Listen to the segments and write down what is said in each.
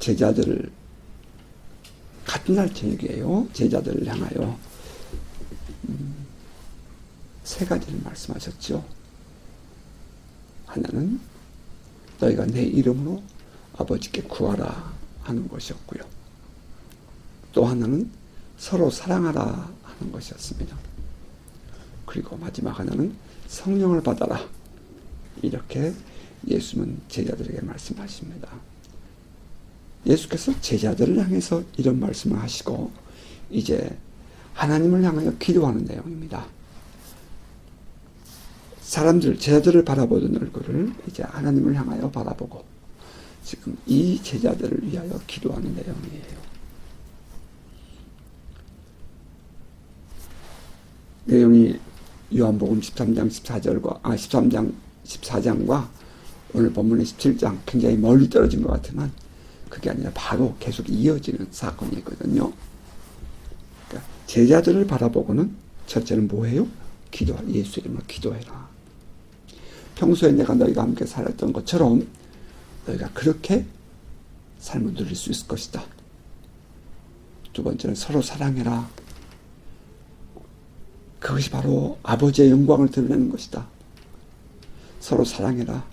제자들을 같은 날 저녁이에요. 제자들을 향하여 세 가지를 말씀하셨죠. 하나는 너희가 내 이름으로 아버지께 구하라 하는 것이었고요. 또 하나는 서로 사랑하라 하는 것이었습니다. 그리고 마지막 하나는 성령을 받아라. 이렇게 예수는 제자들에게 말씀하십니다. 예수께서 제자들을 향해서 이런 말씀을 하시고 이제 하나님을 향하여 기도하는 내용입니다. 제자들을 바라보던 얼굴을 이제 하나님을 향하여 바라보고 지금 이 제자들을 위하여 기도하는 내용이에요. 내용이 요한복음 14장과 오늘 본문의 17장 굉장히 멀리 떨어진 것 같지만 그게 아니라 바로 계속 이어지는 사건이거든요. 그러니까 제자들을 바라보고는 첫째는 뭐예요? 기도하라. 예수 이름으로 기도해라. 평소에 내가 너희가 함께 살았던 것처럼 너희가 그렇게 삶을 누릴 수 있을 것이다. 두 번째는 서로 사랑해라. 그것이 바로 아버지의 영광을 드러내는 것이다. 서로 사랑해라.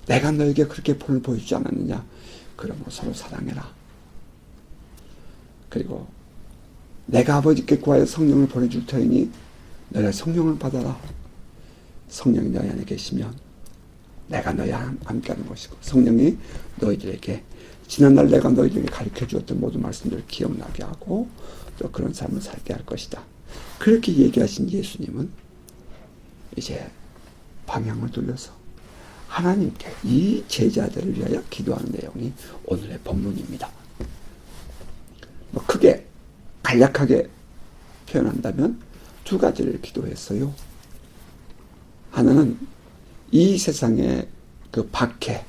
내가 너에게 그렇게 본을 보여주지 않았느냐. 그러므로 서로 사랑해라. 그리고 내가 아버지께 구하여 성령을 보내줄 터이니 너희가 성령을 받아라. 성령이 너희 안에 계시면 내가 너희와 함께하는 것이고 성령이 너희들에게 지난날 내가 너희들에게 가르쳐 주었던 모든 말씀들을 기억나게 하고 또 그런 삶을 살게 할 것이다. 그렇게 얘기하신 예수님은 이제 방향을 돌려서 하나님께 이 제자들을 위하여 기도하는 내용이 오늘의 본문입니다. 크게 간략하게 표현한다면 두 가지를 기도했어요. 하나는 이 세상의 그 박해,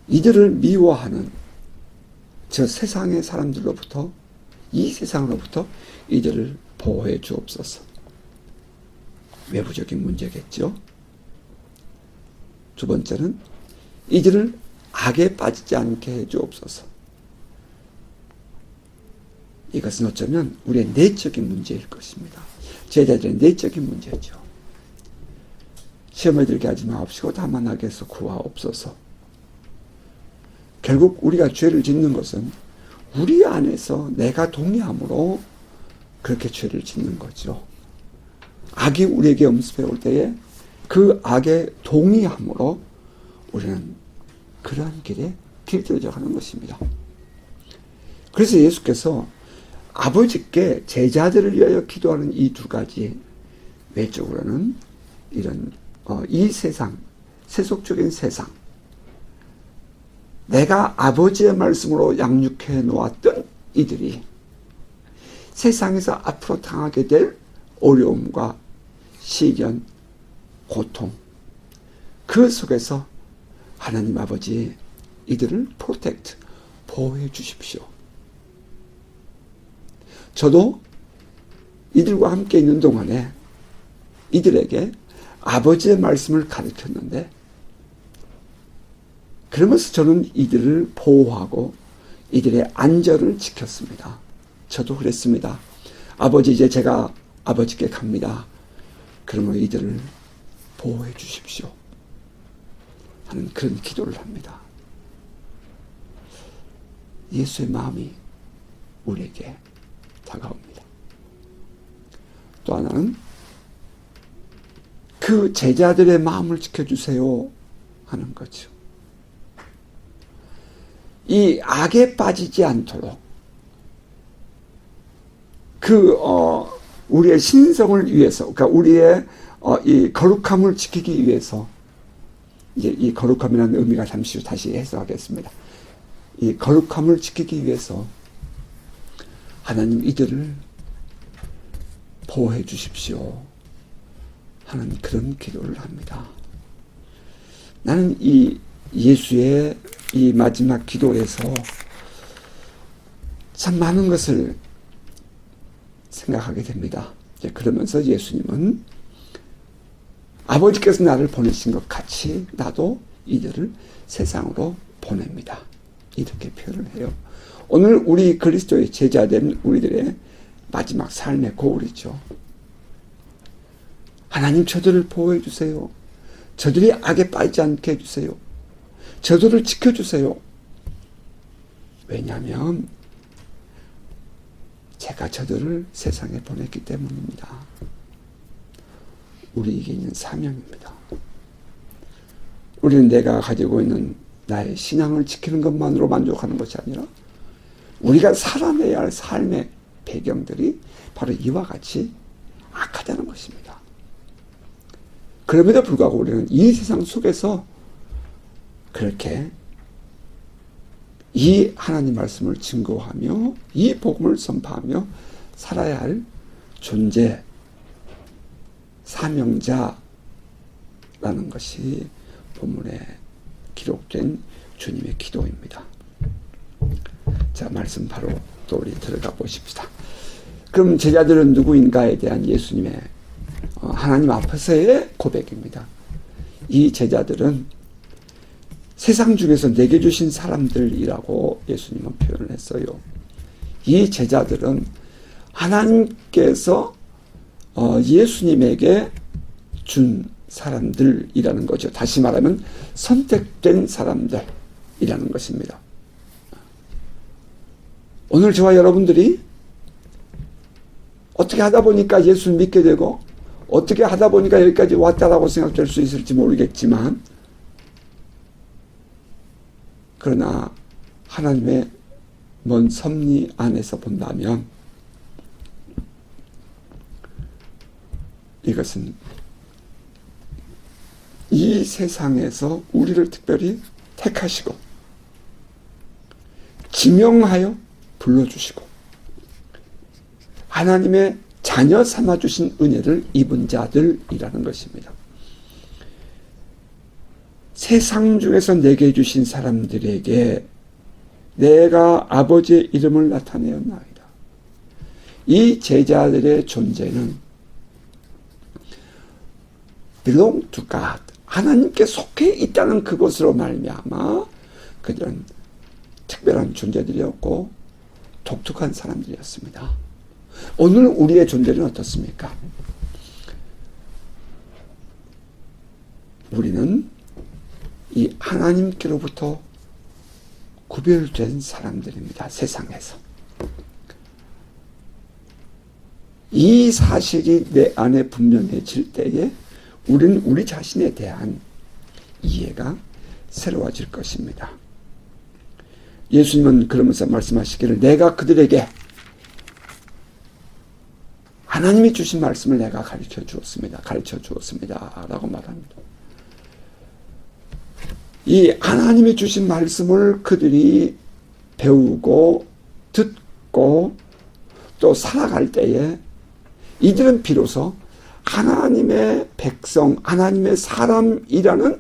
이들을 미워하는 저 세상의 사람들로부터, 이 세상으로부터 이들을 보호해 주옵소서. 외부적인 문제겠죠. 두 번째는 이들을 악에 빠지지 않게 해 주옵소서. 이것은 어쩌면 우리의 내적인 문제일 것입니다. 제자들의 내적인 문제죠. 시험에 들게 하지 마옵시고 다만 악에서 구하옵소서. 결국 우리가 죄를 짓는 것은 우리 안에서 내가 동의함으로 그렇게 죄를 짓는 거죠. 악이 우리에게 엄습해 올 때에 그 악에 동의함으로 우리는 그러한 길에 길들여져 가는 것입니다. 그래서 예수께서 아버지께 제자들을 위하여 기도하는 이 두 가지, 외적으로는 이런 이 세상, 세속적인 세상, 내가 아버지의 말씀으로 양육해 놓았던 이들이 세상에서 앞으로 당하게 될 어려움과 시련, 고통, 그 속에서 하나님 아버지 이들을 프로텍트, 보호해 주십시오. 저도 이들과 함께 있는 동안에 이들에게 아버지의 말씀을 가르쳤는데 그러면서 저는 이들을 보호하고 이들의 안전을 지켰습니다. 저도 그랬습니다. 아버지 이제 제가 아버지께 갑니다. 그러면 이들을 보호해 주십시오. 하는 그런 기도를 합니다. 예수의 마음이 우리에게 다가옵니다. 또 하나는 그 제자들의 마음을 지켜주세요 하는 거죠. 이 악에 빠지지 않도록 우리의 신성을 위해서, 그러니까 우리의 이 거룩함을 지키기 위해서, 이제 이 거룩함이라는 의미가 잠시 후 다시 해석하겠습니다. 이 거룩함을 지키기 위해서 하나님 이들을 보호해 주십시오 하는 그런 기도를 합니다. 나는 이 예수의 이 마지막 기도에서 참 많은 것을 생각하게 됩니다. 그러면서 예수님은 아버지께서 나를 보내신 것 같이 나도 이들을 세상으로 보냅니다. 이렇게 표현을 해요. 오늘 우리 그리스도의 제자된 우리들의 마지막 삶의 고울이죠. 하나님 저들을 보호해 주세요. 저들이 악에 빠지지 않게 해주세요. 저들을 지켜주세요. 왜냐하면 제가 저들을 세상에 보냈기 때문입니다. 우리에게 있는 사명입니다. 우리는 내가 가지고 있는 나의 신앙을 지키는 것만으로 만족하는 것이 아니라 우리가 살아내야 할 삶의 배경들이 바로 이와 같이 악하다는 것입니다. 그럼에도 불구하고 우리는 이 세상 속에서 그렇게 이 하나님 말씀을 증거하며 이 복음을 선포하며 살아야 할 존재, 사명자라는 것이 본문에 기록된 주님의 기도입니다. 자, 말씀 바로 또 우리 들어가 보십시다. 그럼 제자들은 누구인가에 대한 예수님의 하나님 앞에서의 고백입니다. 이 제자들은 세상 중에서 내게 주신 사람들이라고 예수님은 표현을 했어요. 이 제자들은 하나님께서 예수님에게 준 사람들이라는 거죠. 다시 말하면 선택된 사람들이라는 것입니다. 오늘 저와 여러분들이 어떻게 하다 보니까 예수를 믿게 되고 어떻게 하다 보니까 여기까지 왔다라고 생각될 수 있을지 모르겠지만, 그러나 하나님의 먼 섭리 안에서 본다면 이것은 이 세상에서 우리를 특별히 택하시고 지명하여 불러주시고 하나님의 자녀 삼아주신 은혜를 입은 자들이라는 것입니다. 세상 중에서 내게 주신 사람들에게 내가 아버지의 이름을 나타내었나이다. 이 제자들의 존재는 belong to God, 하나님께 속해 있다는 그것으로 말미암아 그들은 특별한 존재들이었고 독특한 사람들이었습니다. 오늘 우리의 존재는 어떻습니까? 우리는 이 하나님께로부터 구별된 사람들입니다. 세상에서. 이 사실이 내 안에 분명해질 때에 우리는 우리 자신에 대한 이해가 새로워질 것입니다. 예수님은 그러면서 말씀하시기를 내가 그들에게 하나님이 주신 말씀을 내가 가르쳐 주었습니다. 라고 말합니다. 이 하나님이 주신 말씀을 그들이 배우고 듣고 또 살아갈 때에 이들은 비로소 하나님의 백성, 하나님의 사람이라는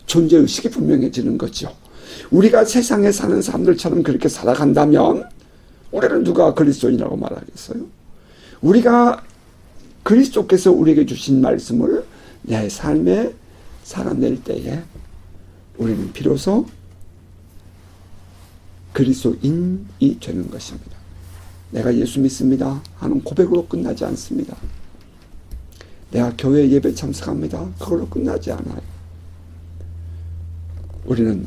존재의식이 분명해지는 거죠. 우리가 세상에 사는 사람들처럼 그렇게 살아간다면 우리는 누가 그리스도인이라고 말하겠어요? 우리가 그리스도께서 우리에게 주신 말씀을 내 삶에 살아낼 때에 우리는 비로소 그리스도인이 되는 것입니다. 내가 예수 믿습니다 하는 고백으로 끝나지 않습니다. 내가 교회 예배 참석합니다. 그걸로 끝나지 않아요. 우리는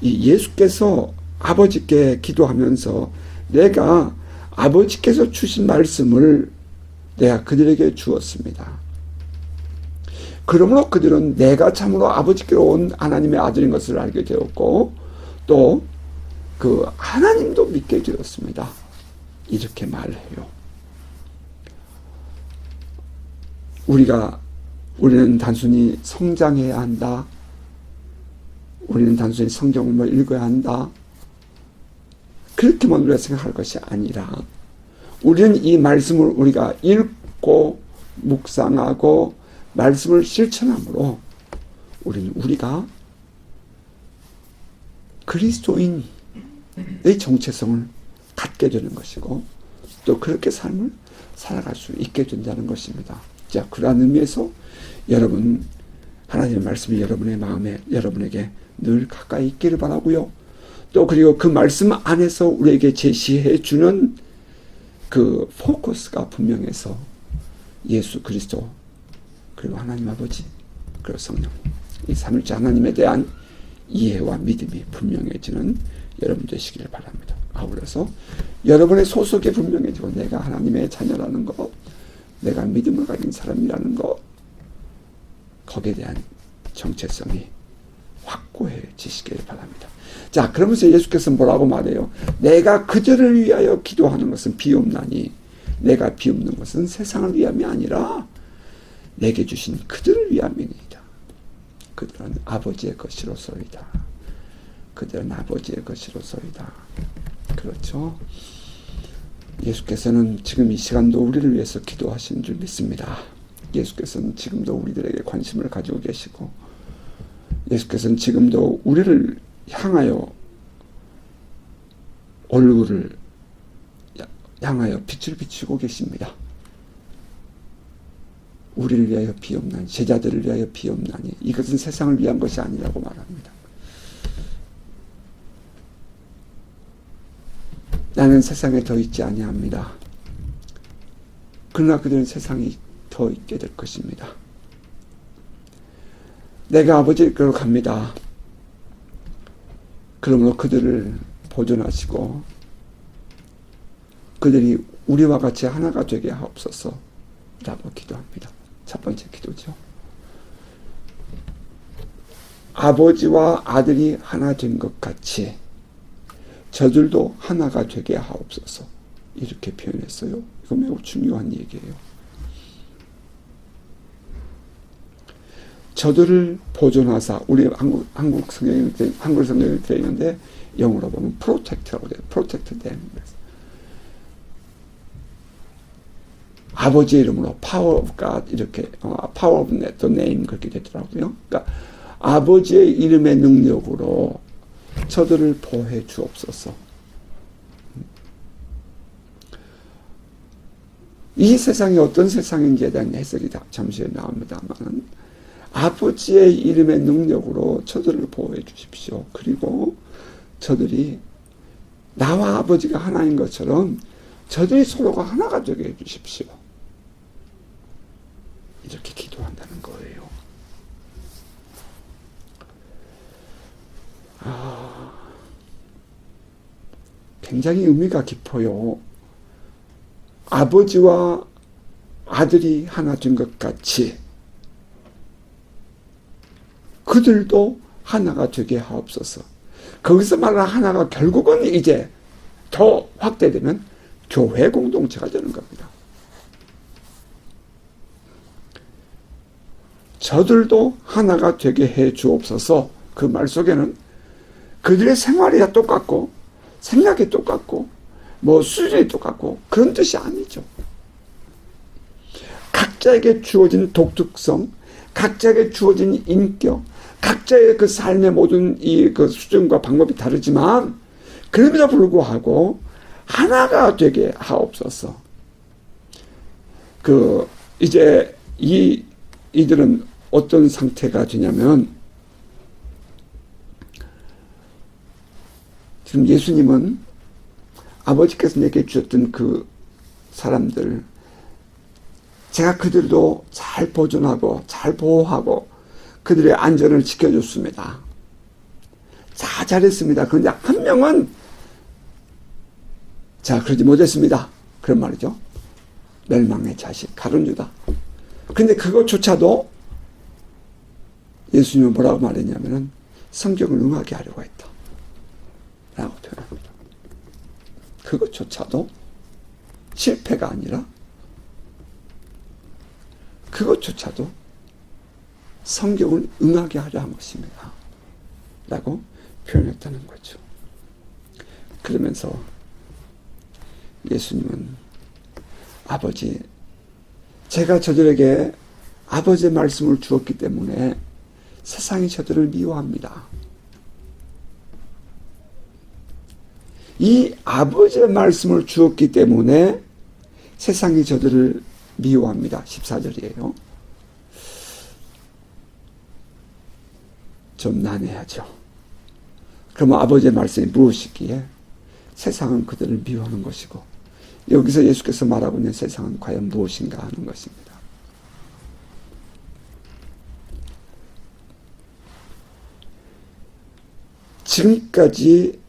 이 예수께서 아버지께 기도하면서 내가 아버지께서 주신 말씀을 내가 그들에게 주었습니다. 그러므로 그들은 내가 참으로 아버지께로 온 하나님의 아들인 것을 알게 되었고 또 그 하나님도 믿게 되었습니다. 이렇게 말해요. 우리는 단순히 성장해야 한다. 우리는 단순히 성경을 읽어야 한다. 그렇게만 우리가 생각할 것이 아니라 우리는 이 말씀을 우리가 읽고 묵상하고 말씀을 실천함으로 우리가 그리스도인의 정체성을 갖게 되는 것이고 또 그렇게 삶을 살아갈 수 있게 된다는 것입니다. 자, 그러한 의미에서 여러분 하나님의 말씀이 여러분의 마음에 여러분에게 늘 가까이 있기를 바라고요. 또 그리고 그 말씀 안에서 우리에게 제시해 주는 그 포커스가 분명해서 예수 그리스도, 그리고 하나님 아버지, 그리고 성령, 이 삼일째 하나님에 대한 이해와 믿음이 분명해지는 여러분 되시기를 바랍니다. 아울러서 여러분의 소속이 분명해지고 내가 하나님의 자녀라는 것, 내가 믿음을 가진 사람이라는 것, 거기에 대한 정체성이 확고해지시기를 바랍니다. 자, 그러면서 예수께서 뭐라고 말해요? 내가 그들을 위하여 기도하는 것은 비옵나니 내가 비옵는 것은 세상을 위함이 아니라 내게 주신 그들을 위함이니이다. 그들은 아버지의 것이로소이다. 그들은 아버지의 것이로소이다. 그렇죠? 예수께서는 지금 이 시간도 우리를 위해서 기도하신 줄 믿습니다. 예수께서는 지금도 우리들에게 관심을 가지고 계시고, 예수께서는 지금도 우리를 향하여 얼굴을 향하여 빛을 비추고 계십니다. 우리를 위하여 비옵나니, 제자들을 위하여 비옵나니, 이것은 세상을 위한 것이 아니라고 말합니다. 나는 세상에 더 있지 아니합니다. 그러나 그들은 세상에 더 있게 될 것입니다. 내가 아버지께로 갑니다. 그러므로 그들을 보존하시고 그들이 우리와 같이 하나가 되게 하옵소서 라고 기도합니다. 첫 번째 기도죠. 아버지와 아들이 하나 된 것 같이 저들도 하나가 되게 하옵소서, 이렇게 표현했어요. 이거 매우 중요한 얘기예요. 저들을 보존하사, 우리 한국 성경에 되어 있는데 영어로 보면 protect라고 돼요. protect them. 아버지의 이름으로 power of God, 이렇게 power of the name 그렇게 되더라고요. 그러니까 아버지의 이름의 능력으로 저들을 보호해 주옵소서. 이 세상이 어떤 세상인지에 대한 해석이 잠시 후에 나옵니다만, 아버지의 이름의 능력으로 저들을 보호해 주십시오. 그리고 저들이 나와 아버지가 하나인 것처럼 저들이 서로가 하나가 되게 해 주십시오. 이렇게 기도한다는 거예요. 굉장히 의미가 깊어요. 아버지와 아들이 하나 된 것 같이 그들도 하나가 되게 하옵소서. 거기서 말하는 하나가 결국은 이제 더 확대되면 교회 공동체가 되는 겁니다. 저들도 하나가 되게 해 주옵소서. 그 말 속에는 그들의 생활이 다 똑같고 생각이 똑같고 뭐 수준이 똑같고 그런 뜻이 아니죠. 각자에게 주어진 독특성, 각자에게 주어진 인격, 각자의 그 삶의 모든 그 수준과 방법이 다르지만 그럼에도 불구하고 하나가 되게 하옵소서. 이제 이들은 어떤 상태가 되냐면, 지금 예수님은 아버지께서 내게 주셨던 그 사람들, 제가 그들도 잘 보존하고 잘 보호하고 그들의 안전을 지켜줬습니다. 잘했습니다. 그런데 한 명은 그러지 못했습니다. 그런 말이죠. 멸망의 자식 가룟유다. 근데 그것조차도 예수님은 뭐라고 말했냐면은 성경을 응하게 하려고 했다 라고 표현합니다. 그것조차도 실패가 아니라 그것조차도 성경을 응하게 하려 한 것입니다 라고 표현했다는 거죠. 그러면서 예수님은 아버지, 제가 저들에게 아버지의 말씀을 주었기 때문에 세상이 저들을 미워합니다. 이 아버지의 말씀을 주었기 때문에 세상이 저들을 미워합니다. 14절이에요. 좀 난해하죠. 그러면 아버지의 말씀이 무엇이기에? 세상은 그들을 미워하는 것이고, 여기서 예수께서 말하고 있는 세상은 과연 무엇인가 하는 것입니다. 지금까지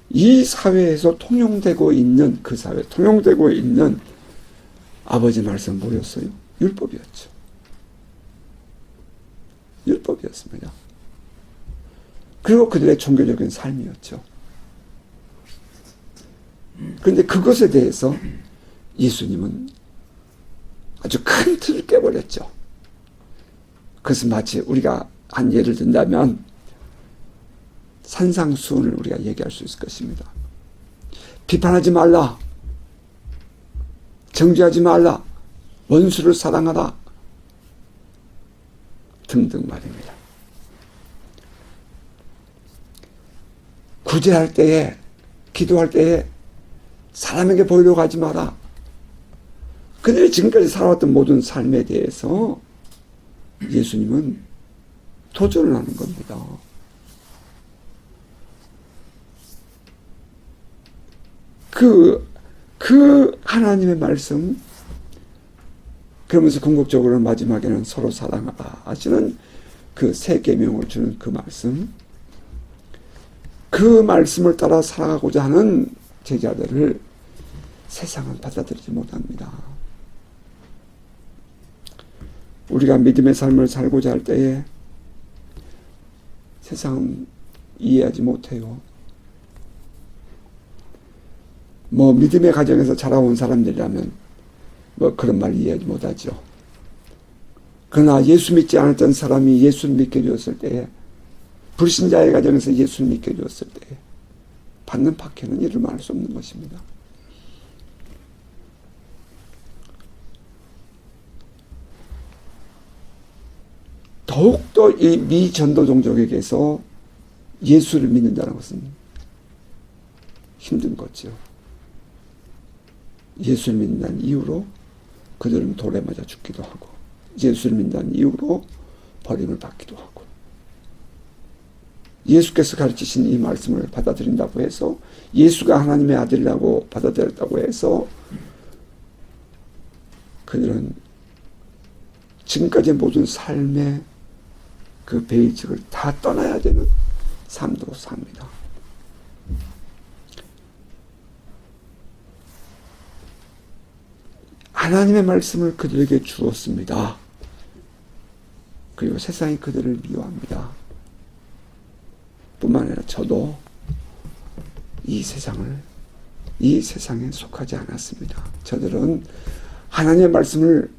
이 사회에서 통용되고 있는 그 사회, 통용되고 있는 아버지 말씀은 뭐였어요? 율법이었죠. 율법이었습니다. 그리고 그들의 종교적인 삶이었죠. 그런데 그것에 대해서 예수님은 아주 큰 틀을 깨버렸죠. 그것은 마치 우리가 한 예를 든다면 산상수훈을 우리가 얘기할 수 있을 것입니다. 비판하지 말라, 정죄하지 말라, 원수를 사랑하라 등등 말입니다. 구제할 때에, 기도할 때에 사람에게 보이려고 하지 마라. 그들이 지금까지 살아왔던 모든 삶에 대해서 예수님은 도전을 하는 겁니다. 그 하나님의 말씀, 그러면서 궁극적으로 마지막에는 서로 사랑하라 하시는 그 세 계명을 주는 그 말씀, 그 말씀을 따라 살아가고자 하는 제자들을 세상은 받아들이지 못합니다. 우리가 믿음의 삶을 살고자 할 때에 세상은 이해하지 못해요. 믿음의 가정에서 자라온 사람들이라면 그런 말 이해하지 못하죠. 그러나 예수 믿지 않았던 사람이 예수를 믿게 되었을 때에, 불신자의 가정에서 예수를 믿게 되었을 때에 받는 박해는 이를 말할 수 없는 것입니다. 더욱더 이 미전도 종족에게서 예수를 믿는다는 것은 힘든 거죠. 예수를 믿는다는 이유로 그들은 돌에 맞아 죽기도 하고, 예수를 믿는다는 이유로 버림을 받기도 하고, 예수께서 가르치신 이 말씀을 받아들인다고 해서, 예수가 하나님의 아들이라고 받아들였다고 해서 그들은 지금까지의 모든 삶의 그 베이직을 다 떠나야 되는 삶도 삽니다. 하나님의 말씀을 그들에게 주었습니다. 그리고 세상이 그들을 미워합니다. 뿐만 아니라 저도 이 세상에 속하지 않았습니다. 저들은 하나님의 말씀을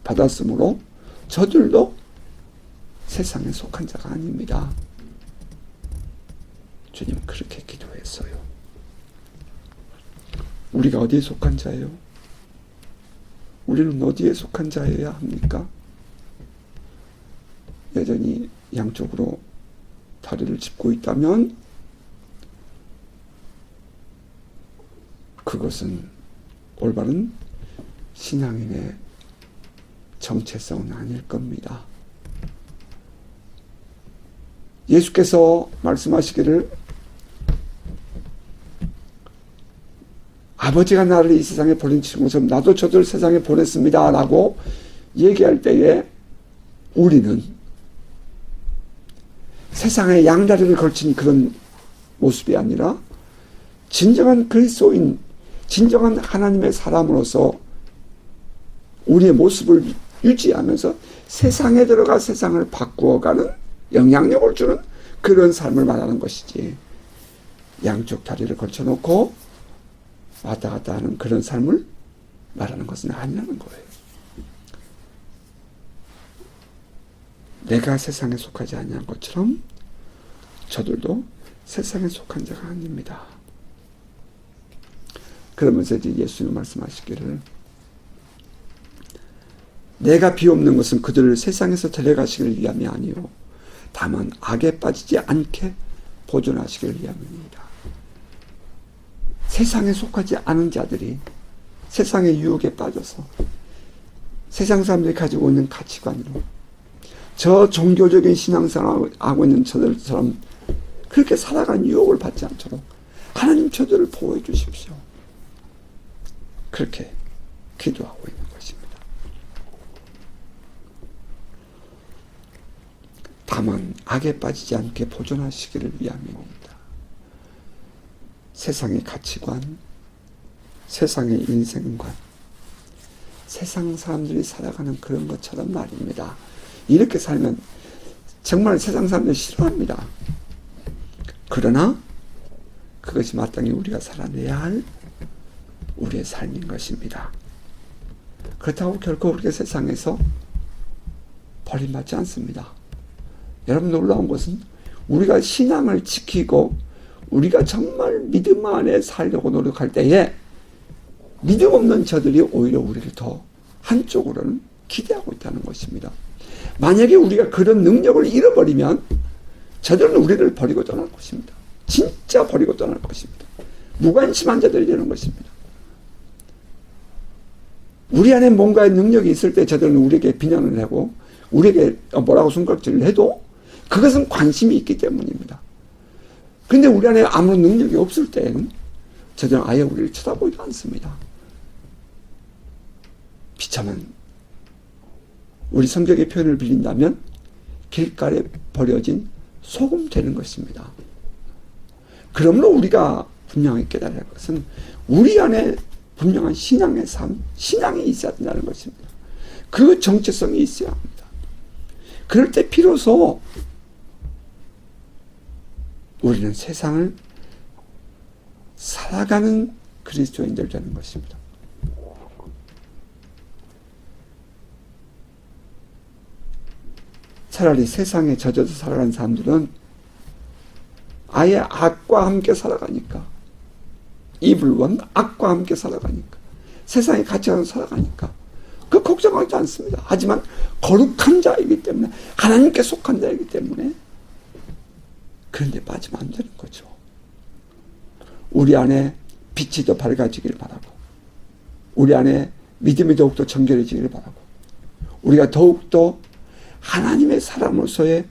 받았으므로 저들도 세상에 속한 자가 아닙니다. 주님은 그렇게 기도했어요. 우리가 어디에 속한 자예요? 우리는 어디에 속한 자여야 합니까? 여전히 양쪽으로 다리를 짚고 있다면 그것은 올바른 신앙인의 정체성은 아닐 겁니다. 예수께서 말씀하시기를 아버지가 나를 이 세상에 보내신 것처럼 나도 저들 세상에 보냈습니다 라고 얘기할 때에 우리는 세상에 양다리를 걸친 그런 모습이 아니라 진정한 그리스도인, 진정한 하나님의 사람으로서 우리의 모습을 유지하면서 세상에 들어가 세상을 바꾸어가는 영향력을 주는 그런 삶을 말하는 것이지, 양쪽 다리를 걸쳐놓고 왔다 갔다 하는 그런 삶을 말하는 것은 아니라는 거예요. 내가 세상에 속하지 아니한 것처럼 저들도 세상에 속한 자가 아닙니다. 그러면서 이제 예수님 말씀하시기를 내가 비옵는 것은 그들을 세상에서 데려가시기를 위함이 아니요 다만 악에 빠지지 않게 보존하시기를 위함입니다. 세상에 속하지 않은 자들이 세상의 유혹에 빠져서 세상 사람들이 가지고 있는 가치관으로 저 종교적인 신앙생활을 하고 있는 저들처럼 그렇게 살아가는 유혹을 받지 않도록 하나님 저들을 보호해 주십시오. 그렇게 기도하고 있는 것입니다. 다만 악에 빠지지 않게 보존하시기를 위함입니다. 세상의 가치관, 세상의 인생관, 세상 사람들이 살아가는 그런 것처럼 말입니다. 이렇게 살면 정말 세상 사람들이 싫어합니다. 그러나 그것이 마땅히 우리가 살아내야 할 우리의 삶인 것입니다. 그렇다고 결코 우리가 세상에서 버림받지 않습니다. 여러분, 놀라운 것은 우리가 신앙을 지키고 우리가 정말 믿음 안에 살려고 노력할 때에 믿음 없는 저들이 오히려 우리를 더 한쪽으로는 기대하고 있다는 것입니다. 만약에 우리가 그런 능력을 잃어버리면 저들은 우리를 버리고 떠날 것입니다. 진짜 버리고 떠날 것입니다. 무관심한 자들이 되는 것입니다. 우리 안에 뭔가의 능력이 있을 때 저들은 우리에게 비난을 하고 우리에게 뭐라고 손가락질을 해도 그것은 관심이 있기 때문입니다. 그런데 우리 안에 아무런 능력이 없을 때는 저들은 아예 우리를 쳐다보지도 않습니다. 비참한, 우리 성경의 표현을 빌린다면 길가에 버려진 소금 되는 것입니다. 그러므로 우리가 분명히 깨달아야 할 것은 우리 안에 분명한 신앙의 삶, 신앙이 있어야 된다는 것입니다. 그 정체성이 있어야 합니다. 그럴 때 비로소 우리는 세상을 살아가는 그리스도인들 되는 것입니다. 차라리 세상에 젖어서 살아가는 사람들은 아예 악과 함께 살아가니까, 이불원 악과 함께 살아가니까, 세상에 갇혀서 살아가니까 그 걱정하지 않습니다. 하지만 거룩한 자이기 때문에, 하나님께 속한 자이기 때문에 그런데 빠지면 안 되는 거죠. 우리 안에 빛이 더 밝아지기를 바라고, 우리 안에 믿음이 더욱더 정결해지기를 바라고, 우리가 더욱더 하나님의 사람으로서의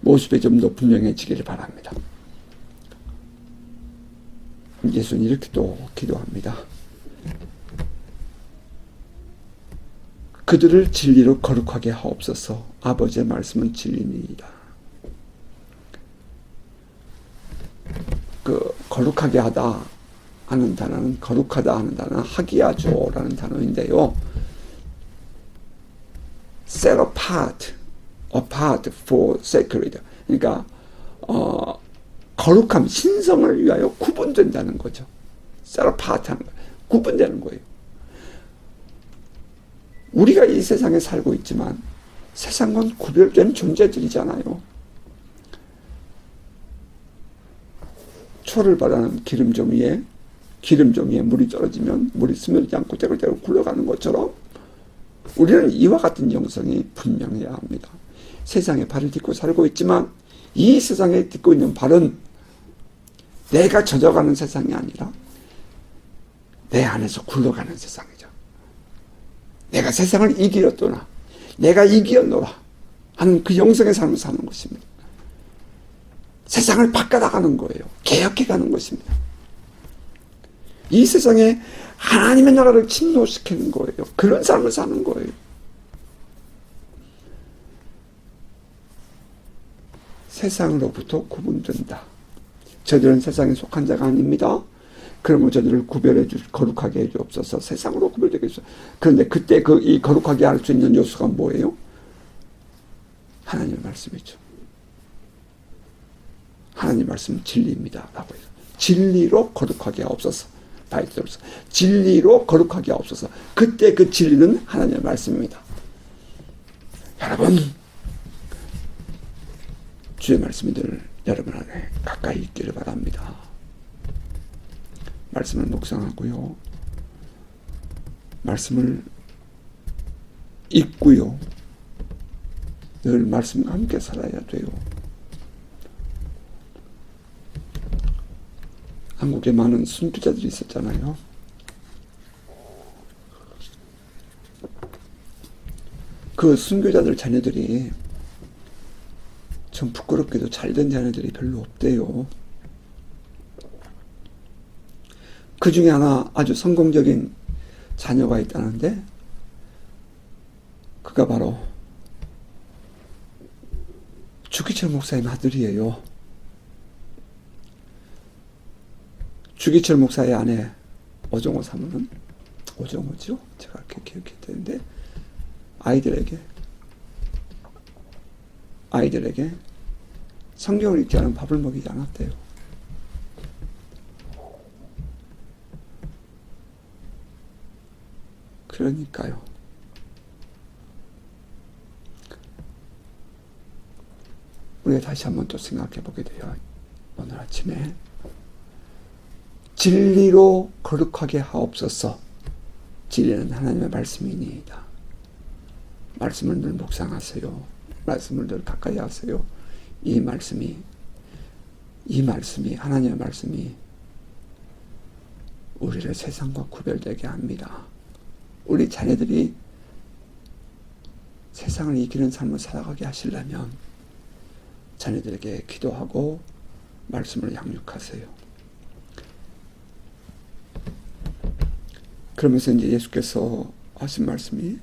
모습이 좀 더 분명해지기를 바랍니다. 예수는 이렇게 또 기도합니다. 그들을 진리로 거룩하게 하옵소서. 아버지의 말씀은 진리니이다. 그 거룩하게 하다 하는 단어는, 거룩하다 하는 단어는 하기야조라는 단어인데요. set apart for sacred. 그러니까 거룩함, 신성을 위하여 구분된다는 거죠. set apart 하는 거예요. 구분되는 거예요. 우리가 이 세상에 살고 있지만 세상과는 구별된 존재들이잖아요. 초를 바라는 기름종이에 물이 떨어지면 물이 스며들지 않고 떼굴떼굴 굴러가는 것처럼 우리는 이와 같은 영성이 분명해야 합니다. 세상에 발을 딛고 살고 있지만 이 세상에 딛고 있는 발은 내가 젖어가는 세상이 아니라 내 안에서 굴러가는 세상이죠. 내가 세상을 이기었도나 내가 이기었노라 하는 그 영성의 삶을 사는 것입니다. 세상을 바꿔나가는 거예요. 개혁해가는 것입니다. 이 세상에 하나님의 나라를 침노시키는 거예요. 그런 삶을 사는 거예요. 세상으로부터 구분된다. 저들은 세상에 속한 자가 아닙니다. 그러면 저들을 구별해 거룩하게 해 주옵소서. 세상으로 구별되게 해주소서. 그런데 그때 이 거룩하게 할 수 있는 요소가 뭐예요? 하나님의 말씀이죠. 하나님 말씀은 진리입니다. 라고 해서 진리로 거룩하게 하옵소서. 진리로 거룩하게 하옵소서. 그때 그 진리는 하나님의 말씀입니다. 여러분, 주의 말씀이 늘 여러분 안에 가까이 있기를 바랍니다. 말씀을 묵상하고요, 말씀을 읽고요, 늘 말씀과 함께 살아야 돼요. 한국에 많은 순교자들이 있었잖아요. 그 순교자들 자녀들이 좀 부끄럽게도 잘된 자녀들이 별로 없대요. 그 중에 하나 아주 성공적인 자녀가 있다는데, 그가 바로 주기철 목사의 아들이에요. 주기철 목사의 아내 오정호 사모는, 오정호죠? 제가 그렇게 기억했는데, 아이들에게 성경을 읽지 않으면 밥을 먹이지 않았대요. 그러니까요. 우리가 다시 한번 또 생각해 보게 돼요. 오늘 아침에 진리로 거룩하게 하옵소서. 진리는 하나님의 말씀이니이다. 말씀을 늘 묵상하세요. 말씀을 늘 가까이 하세요. 이 말씀이 하나님의 말씀이 우리를 세상과 구별되게 합니다. 우리 자녀들이 세상을 이기는 삶을 살아가게 하시려면 자녀들에게 기도하고 말씀을 양육하세요. 그러면서 이제 예수께서 하신 말씀이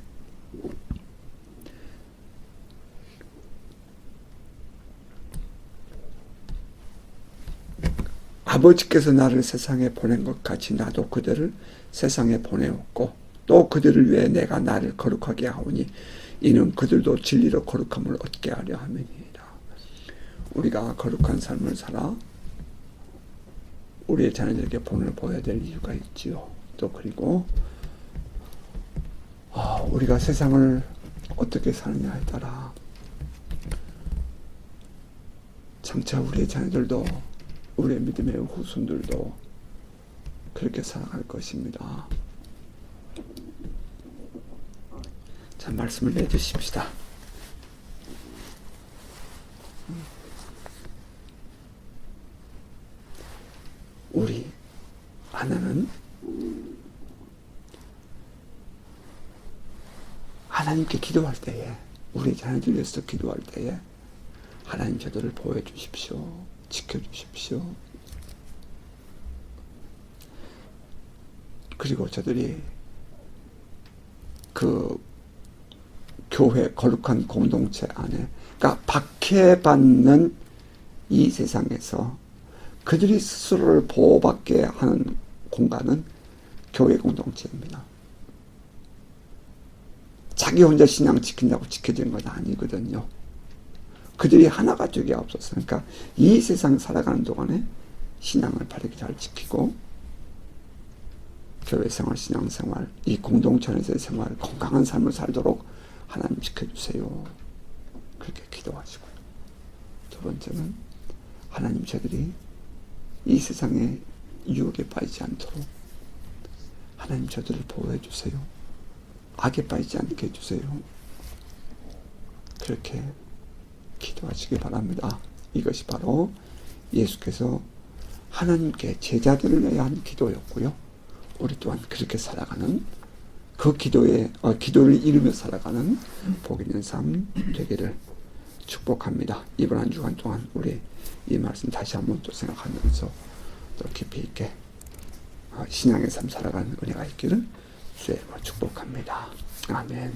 아버지께서 나를 세상에 보낸 것 같이 나도 그들을 세상에 보내었고 또 그들을 위해 내가 나를 거룩하게 하오니 이는 그들도 진리로 거룩함을 얻게 하려 함이니이다. 우리가 거룩한 삶을 살아 우리의 자녀들에게 본을 보여야 될 이유가 있지요. 또 그리고 우리가 세상을 어떻게 사느냐에 따라 장차 우리의 자녀들도 우리의 믿음의 후손들도 그렇게 살아갈 것입니다. 자, 말씀을 내주십시다. 우리 하나는 하나님께 기도할 때에, 우리 자녀들 위해서 기도할 때에 하나님 저들을 보호해주십시오. 지켜주십시오. 그리고 저들이 그 교회 거룩한 공동체 안에, 그러니까 박해받는 이 세상에서 그들이 스스로를 보호받게 하는 공간은 교회 공동체입니다. 자기 혼자 신앙 지킨다고 지켜지는 건 아니거든요. 그들이 하나가 되게 없었어요. 그러니까 이 세상 살아가는 동안에 신앙을 바르게 잘 지키고 교회 생활, 신앙 생활, 이 공동체 안에서의 생활, 건강한 삶을 살도록 하나님 지켜주세요. 그렇게 기도하시고요. 두 번째는 하나님 저들이 이 세상의 유혹에 빠지지 않도록 하나님 저들을 보호해 주세요. 악에 빠지지 않게 해주세요. 그렇게 기도하시기 바랍니다. 이것이 바로 예수께서 하나님께 제자들을 위해 한 기도였고요. 우리 또한 그렇게 살아가는 그 기도를 이루며 살아가는 복 있는 삶 되기를 축복합니다. 이번 한 주간 동안 우리 이 말씀 다시 한번 또 생각하면서 또 깊이 있게 신앙의 삶 살아가는 은혜가 있기를 주의 이름으로 축복합니다. 아멘.